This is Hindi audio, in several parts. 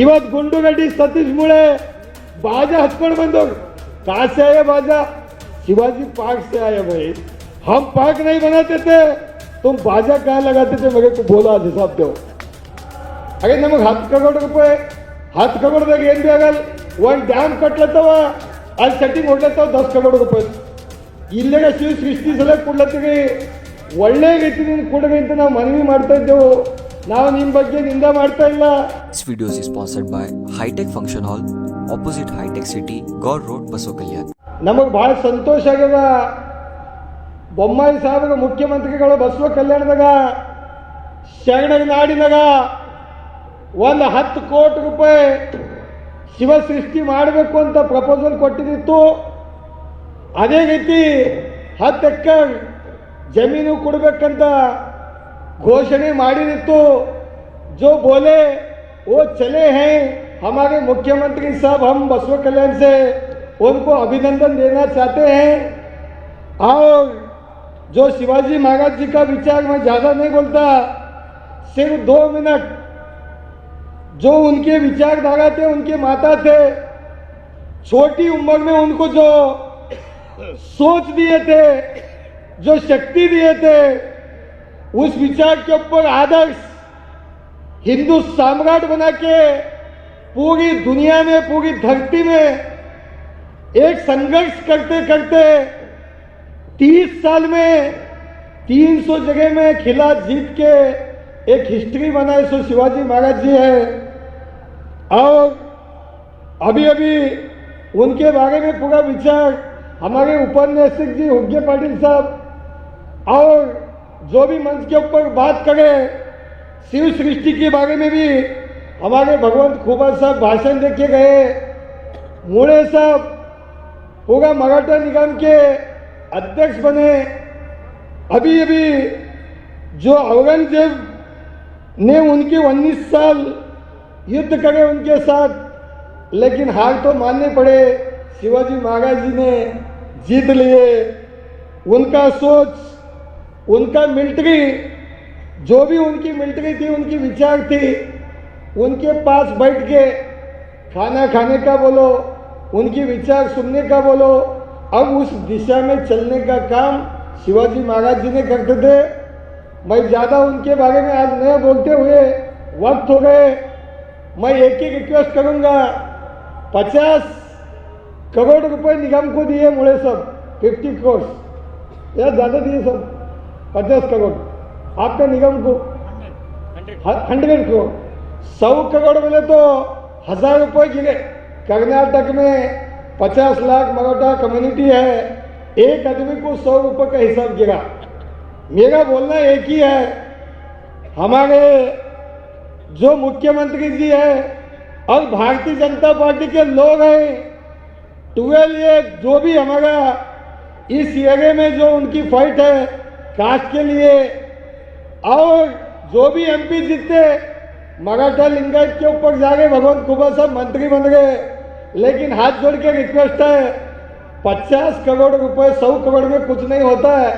ಇವತ್ತು गुंडूगड्डी सतीश मुळे बाजा हत्ಕೊಂಡು बंदो कहाँ से आया बाजा? शिवाजी पार्क से आया भाई। हम पार्क नहीं बनाते थे, तुम बाजा कहाँ लगाते थे? मेरे को बोला हिसाब दो। अरे नमग 10 करोड़ रुपये 10 करोड़ದಾಗ ಏನು ಬೇಕಾಗಲ್ಲ, ಒಂದು ಡ್ಯಾಮ್ ಕಟ್ಲತ್ತವ, ಅಲ್ಲಿ ಸೆಟ್ಟಿಂಗ್ ಹೊಡ್ಲತ್ತವ 10 ಕರೋड़ ರೂಪಾಯಿ. ಇಲ್ಲಿಗೆ ಶಿವ ಸೃಷ್ಟಿ ಸಲ ಕೊಡ್ಲತ್ತೀವಿ, ಒಳ್ಳೆ ರೀತಿಯಿಂದ ಕೊಡ್ರಿ ಅಂತ ನಾವು ಮನವಿ ಮಾಡ್ತಾ ಇದ್ದೆವು. ನಾವು ನಿಮ್ಮ ಬಗ್ಗೆ ನಿಂದ ಮಾಡ್ತಾ ಇಲ್ಲ. This video is sponsored by High-Tech Function Hall, opposite High-Tech City, Gaur Road, Basokalyan. ನಮಗೆ ಭಾಳ ಸಂತೋಷ ಆಗ್ಯದ. ಬೊಮ್ಮಾಯಿ ಸಾಹೇಬರ ಮುಖ್ಯಮಂತ್ರಿಗಳು ಬಸವ ಕಲ್ಯಾಣದಾಗ ಶರಣರ ನಾಡಿನಾಗ ಒಂದು 10 ಕೋಟಿ ರೂಪಾಯಿ ಶಿವ ಸೃಷ್ಟಿ ಮಾಡಬೇಕು ಅಂತ ಪ್ರಪೋಸಲ್ ಕೊಟ್ಟಿದ್ದಿತ್ತು. ಅದೇ ರೀತಿ 10 ಎಕರೆ ಜಮೀನು ಕೊಡಬೇಕಂತ घोषणा ಮಾಡಿತ್ತು. जो बोले वो चले हैं हमारे मुख्यमंत्री साहब, हम बसवा कल्याण से उनको अभिनंदन देना चाहते हैं. और जो शिवाजी महाराज जी का विचार, मैं ज़्यादा नहीं बोलता, सिर्फ 2 मिनट, जो उनके विचारधारा थे, उनके माता थे, छोटी उम्र में उनको जो सोच दिए थे, जो शक्ति दिए थे, उस विचार के ऊपर आदर्श हिंदू साम्राज्य बना के पूरी दुनिया में, पूरी धरती में एक संघर्ष करते करते 30 साल में 300 जगह में खिला जीत के एक हिस्ट्री बनाए सो शिवाजी महाराज जी है. और अभी अभी उनके बारे में पूरा विचार हमारे उपन्यासक जी हुग्गे पाटिल साहब, और जो भी मंच के ऊपर बात करे शिव सृष्टि के बारे में भी हमारे भगवंत खुबा साहब भाषण दे के गए. मुळे साहब पूरा मराठा निगम के अध्यक्ष बने. अभी अभी जो औरंगजेब ने उनके 19 साल युद्ध करे उनके साथ, लेकिन हार तो मानने पड़े. शिवाजी महाराज जी ने जीत लिए. उनका सोच, उनका मिलिट्री, जो भी उनकी मिलिट्री थी, उनकी विचार थी, उनके पास बैठ के खाना खाने का बोलो, उनकी विचार सुनने का बोलो, अब उस दिशा में चलने का काम शिवाजी महाराज जी ने करते थे. मैं ज़्यादा उनके बारे में आज नहीं बोलते हुए वक्त हो गए. मैं एक ही रिक्वेस्ट करूँगा, 50 करोड़ रुपए निगम को दिए मुळे सब, 50 करोड़ या ज़्यादा दिए सब, 50 करोड़ आपका निगम को, 100 करोड़, 100 करोड़ मिले तो 1000 रुपये गिरे. कर्नाटक में 50 लाख मराठा कम्युनिटी है, एक आदमी को 100 रुपये का हिसाब गिरा. मेरा बोलना एक ही है, हमारे जो मुख्यमंत्री जी है और भारतीय जनता पार्टी के लोग हैं, 12 ये जो भी हमारा इस एरिया में जो उनकी फाइट है कास्ट के लिए, और जो भी एमपी जीते मराठा लिंगायत के ऊपर जा रहे, भगवंत खुबा साहब मंत्री बन गए. लेकिन हाथ जोड़ के रिक्वेस्ट है, 50 करोड़ रुपए 100 करोड़ में कुछ नहीं होता है,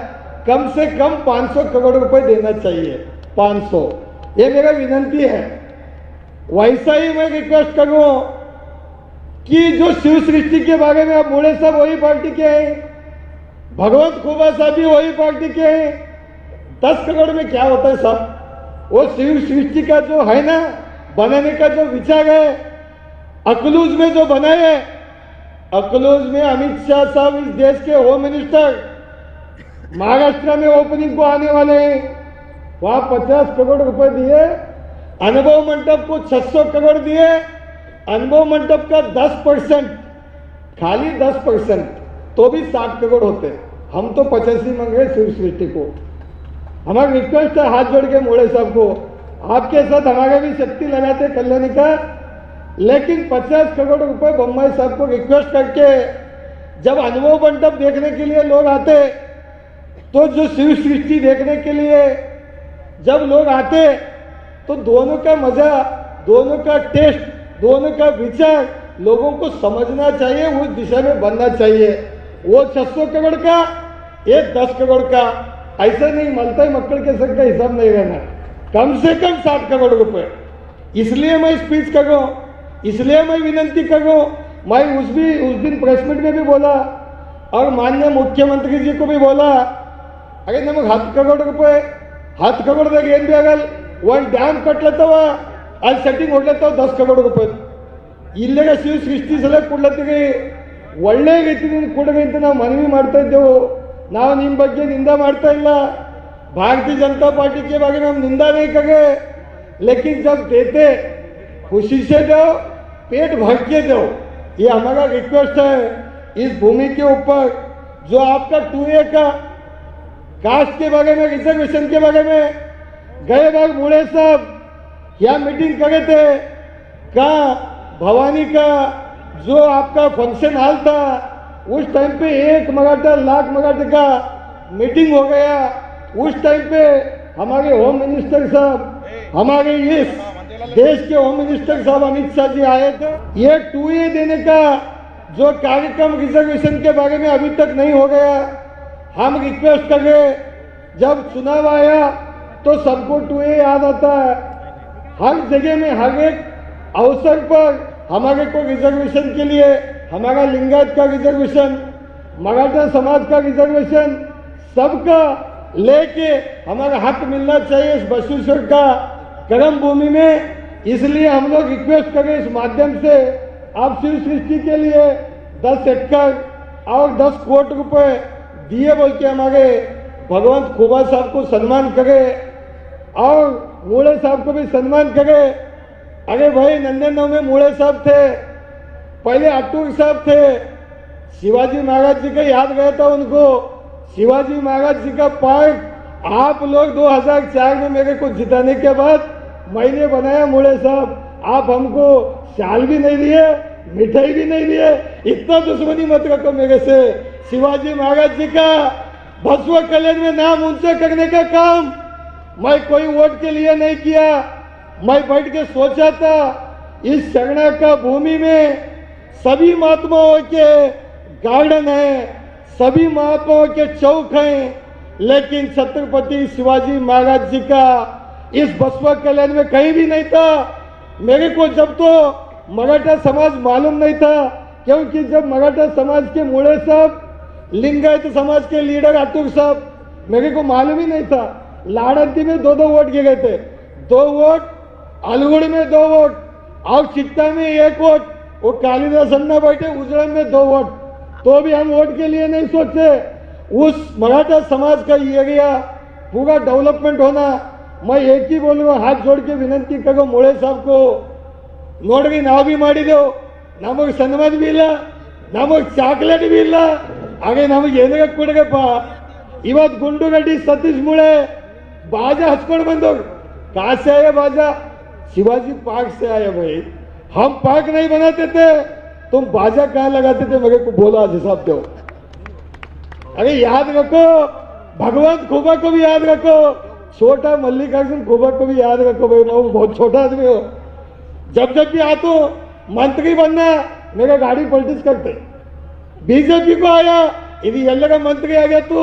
कम से कम 500 करोड़ रुपए देना चाहिए. 500 ये मेरा विनंती है. वैसा ही मैं रिक्वेस्ट करूँ कि जो शिव सृष्टि के बारे में अब मुळे साहब वही पार्टी के हैं, भगवंत खुबा साहब भी वही पार्टी के हैं. 10 करोड़ में क्या होता है साहब? वो शिव सृष्टि का जो है ना बनाने का जो विचार है, अकलूज में जो बनाए, अकलूज में अमित शाह साहब इस देश के होम मिनिस्टर महाराष्ट्र में ओपनिंग को आने वाले हैं. वहाँ 50 करोड़ रुपए दिए. अनुभव मंडप को 600 करोड़ दिए. अनुभव मंडप का 10%, खाली 10%, तो भी 60 करोड़ होते. हम तो 85 मांग रहे शिव सृष्टि को. हमारा रिक्वेस्ट है हाथ जोड़ के मुळे साहब को, आपके साथ हमारे भी शक्ति लगाते कल्याणी का, लेकिन 50 करोड़ रुपए बम्बई साहब को रिक्वेस्ट करके जब अनुभव मंडप देखने के लिए लोग आते, तो जो शिव सृष्टि देखने के लिए जब लोग आते, तो दोनों का मजा, दोनों का टेस्ट, दोनों का विचार लोगों को समझना चाहिए, उस दिशा में बनना चाहिए. वो 600 करोड़ का, ये 10 करोड़ का, ऐसा नहीं मलताई मक्कड़ के सबका हिसाब नहीं रहना. कम से कम 60 करोड़ रुपए. इसलिए मैं स्पीच कर रहा हूँ इसलिए मैं विनंती कर रहा हूँ। मैं उस दिन प्रेस मीट में भी बोला और माननीय मुख्यमंत्री जी को भी बोला, अरे नमक 10 करोड़ रुपये 10 करोड़ದಾಗ ಏನು ಬೇಕಾಗಲ್ಲ, ಒಂದು ಡ್ಯಾಮ್ ಕಟ್ಲತ್ತವ ಅಲ್ಲಿ ಸೆಟ್ಟಿಂಗ್ ಹೊಡ್ಲತ್ತವ 10 ಕರೋड़ ರೂಪಾಯಿ ಇಲ್ಲೇಗ ಶಿವ ಸೃಷ್ಟಿ ಸಲ ಕೊಡ್ಲತ್ತೀರಿ, ಒಳ್ಳೆ ರೀತಿಯಿಂದ ಕೊಡ್ರಿ ಅಂತ ನಾವು ಮನವಿ ಮಾಡ್ತಾ ಇದ್ದೆವು. ನಾವು ನಿಮ್ಮ ಬಗ್ಗೆ ನಿಂದ ಮಾಡ್ತಾ ಇಲ್ಲ, भारतीय जनता पार्टी के बारे में हम निंदा नहीं करें, लेकिन जब देते खुशी से दो, पेट भर के दो, ये हमारा रिक्वेस्ट है. इस भूमि के ऊपर जो आपका 2A का कास्ट के बारे में, रिजर्वेशन के बारे में गए बार मुड़े साहब यहाँ मीटिंग करे थे, कहाँ भवानी का जो आपका फंक्शन हॉल था उस टाइम पे 1 मराठा लाख मराठे का मीटिंग हो गया. उस टाइम पे हमारे होम मिनिस्टर साहब, हमारे इस देश के होम मिनिस्टर साहब अमित शाह जी आए थे. ये 2A देने का जो कार्यक्रम रिजर्वेशन के बारे में अभी तक नहीं हो गया. हम रिक्वेस्ट कर रहे, जब चुनाव आया तो सबको 2A याद आता है. हर जगह में हर एक अवसर पर हमारे को रिजर्वेशन के लिए, हमारा लिंगायत का रिजर्वेशन, मराठा समाज का रिजर्वेशन, सबका लेके हमारा हक मिलना चाहिए इस बसवेश्वर का कर्म भूमि में. इसलिए हम लोग रिक्वेस्ट करें इस माध्यम से, आप शिव सृष्टि के लिए 10 एकड़ और 10 करोड़ रुपए दिए बोल के हमारे भगवंत खोबा साहब को सम्मान करे और मूड़े साहब को भी सम्मान करे. अरे भाई 99 में मूड़े साहब थे, पहले अटूर साहब थे, शिवाजी महाराज जी का याद गया था उनको. शिवाजी महाराज जी का पार्क आप लोग 2004 में मेरे को जिताने के बाद मैंने बनाया. मूड़े साहब आप हमको शाल भी नहीं दिए, मिठाई भी नहीं दिए, इतना दुश्मनी मत रखो मेरे से. शिवाजी महाराज जी का बसव कल्याण में नाम ऊंचा करने का काम मैं कोई वोट के लिए नहीं किया. मैं बैठ के सोचा था इस शरणा का भूमि में सभी महात्माओं के गार्डन है, सभी महात्माओं के चौक हैं, लेकिन छत्रपति शिवाजी महाराज जी का इस बसवा कल्याण में कहीं भी नहीं था. मेरे को जब तो मराठा समाज मालूम नहीं था, क्योंकि जब मराठा समाज के मूड़े साहब, लिंगायत समाज के लीडर अतुल साहब, मेरे को मालूम ही नहीं था. लाड़ंती में 2 वोट गिरे थे, 2 वोट, अलगुड़ में 2 वोट और चिट्टा में 1 वोट, वो कालिदास अन्ना बैठे उजड़न में 2 वोट. तो भी हम वोट के लिए नहीं सोचते. उस मराठा समाज का एरिया पूरा डेवलपमेंट होना. मैं एक ही बोलूँगा, हाथ जोड़ के विनंती करो मूड़े साहब को, ನೋಡ್ರಿ ನಾವು भी ಮಾಡಿದೆವು, ನಮಗೆ ಸನ್ಮಾನ भी ಇಲ್ಲ, ನಮಗೆ ಚಾಕ್ಲೇಟ್ भी ಇಲ್ಲ, ಹಾಗೆ ನಮಗೆ ಏನಾಗ ಕೊಡ್ರಪ್ಪ. ಇವತ್ತು ಗುಂಡುಗಡ್ಡಿ सतीश मूड़े बाजा हंसಕೊಂಡು ಬಂದವರು. कहाँ से आया बाजा? शिवाजी पार्क से आया भाई. हम पार्क नहीं बनाते थे, तुम बाजा कहाँ लगाते थे? मेरे को बोला आज हिसाब दो. अरे याद रखो, भगवंत खोबा को भी याद रखो, छोटा मल्लिकार्जुन खोबा को भी याद रखो भाई. मैं बहुत छोटा आदमी हो, जब भी आतो मंत्री बनना मेरा गाड़ी पॉलिटिक्स करते. बीजेपी को आया, यदि एल का मंत्री आ गया तो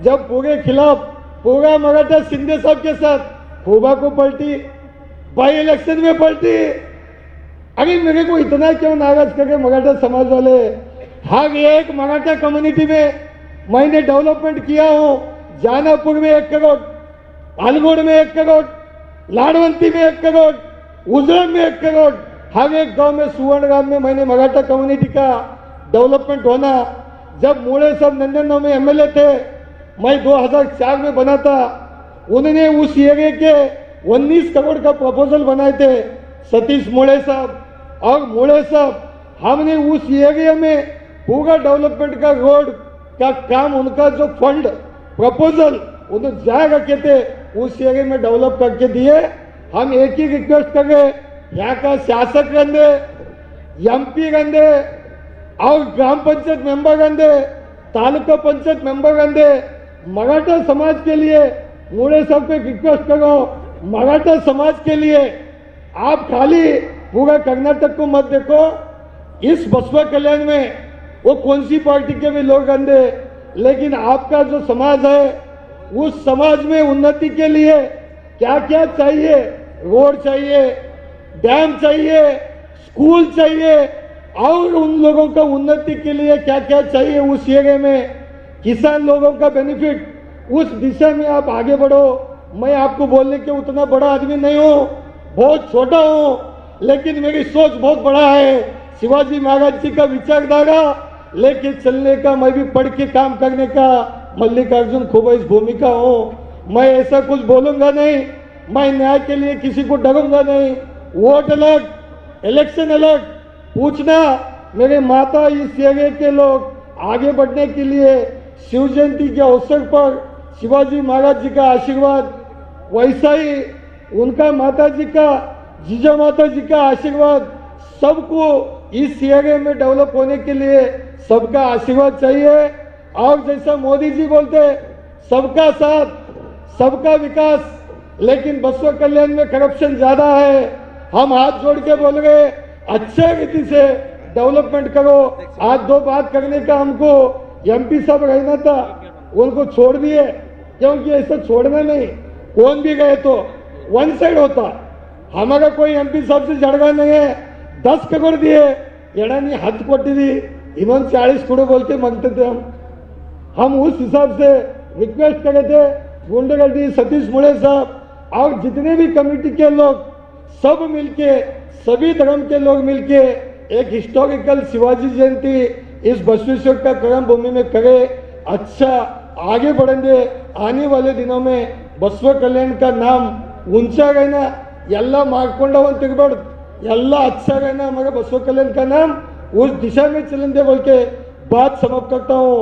जब पूरे खिलाफ पूरा मराठा शिंदे साहब के साथ खोबा को पलटी, बाई इलेक्शन में पलटी. अरे मेरे को इतना क्यों नाराज करके मराठा समाज वाले? हर एक मराठा कम्युनिटी में मैंने डेवलपमेंट किया हूँ. जानापुर में 1 करोड़, अलगुड़ में 1 करोड़, लाड़वंती में 1 करोड़, उजड़न में 1 करोड़, हर एक गांव में सुवर्णगाम में मैंने मराठा कम्युनिटी का डेवलपमेंट होना. जब मूड़े साहब 99 में MLA थे, मैं 2004 में बना था. उन्होंने उस एरिया के 19 करोड़ का प्रपोजल बनाए थे सतीश मूड़े साहब और मूड़े साहब. हमने उस एरिया में पूरा डेवलपमेंट का रोड का काम, उनका जो फंड प्रपोजल उन्होंने जहाँ रखे थे उस एरिया में डेवलप करके दिए. हम एक ही रिक्वेस्ट कर रहे, यहाँ का शासक रंदे, MP रंदे और ग्राम पंचायत मेंबर रंदे, तालुका पंचायत मेंबर रंदे, मराठा समाज के लिए मूड़े साहब पे रिक्वेस्ट करो, मराठा समाज के लिए आप खाली पूरा कर्नाटक को मत देखो. इस बसवा कल्याण में वो कौन सी पार्टी के भी लोग रंदे, लेकिन आपका जो समाज है उस समाज में उन्नति के लिए क्या क्या चाहिए? रोड चाहिए, डैम चाहिए, स्कूल चाहिए और उन लोगों का उन्नति के लिए क्या क्या चाहिए उस एरिया में, किसान लोगों का बेनिफिट, उस दिशा में आप आगे बढ़ो। मैं आपको बोलने के उतना बड़ा आदमी नहीं हूँ, बहुत छोटा हूँ, लेकिन मेरी सोच बहुत बड़ा है। शिवाजी महाराज जी का विचारधारा लेके चलने का, मैं भी पढ़ के काम करने का मल्लिकार्जुन खूब इस भूमिका हूँ। मैं ऐसा कुछ बोलूंगा नहीं, मैं न्याय के लिए किसी को डरूंगा नहीं। वोट अलग, इलेक्शन अलग, पूछना मेरे माता इस एरिया के लोग आगे बढ़ने के लिए शिव जयंती के अवसर पर शिवाजी महाराज जी का आशीर्वाद, वैसा ही उनका माता जी का, जीजा माता जी का आशीर्वाद, सबको इस एरिया में डेवलप होने के लिए सबका आशीर्वाद चाहिए। और जैसा मोदी जी बोलते सबका साथ सबका विकास, लेकिन बसवा कल्याण में करप्शन ज्यादा है। हम हाथ जोड़ के बोल रहे अच्छे रीति से डेवलपमेंट करो। आज दो बात करने का हमको एमपी साहब रहना था, उनको छोड़ दिए, क्योंकि ऐसा छोड़ना नहीं, कौन भी गए तो वन साइड होता। हमारा कोई एमपी साहब से झगड़ा नहीं है। 10 करोड़ दिए, येडानी 10 कोटी दी, इन्होंने 40 करोड़ बोल के मांगते थे हम उस हिसाब से रिक्वेस्ट करे थे। गुंडगर्दी सतीश मुड़े साहब और जितने भी कमेटी के लोग सब मिलके, सभी धर्म के लोग मिलके एक हिस्टोरिकल शिवाजी जयंती इस बसवेश्वर का कर्म भूमि में करे। अच्छा आगे बढ़ेंगे। आने वाले दिनों में बसव कल्याण का नाम ऊंचा रहना, ಎಲ್ಲ ಮಾಡ್ಕೊಂಡವನ್ ತಿರ್ಬಾರ್ದು, ಎಲ್ಲ अच्छा रहना, हमारा बसव कल्याण का नाम उस दिशा में चलेंगे बोल के बात समाप्त करता हूँ।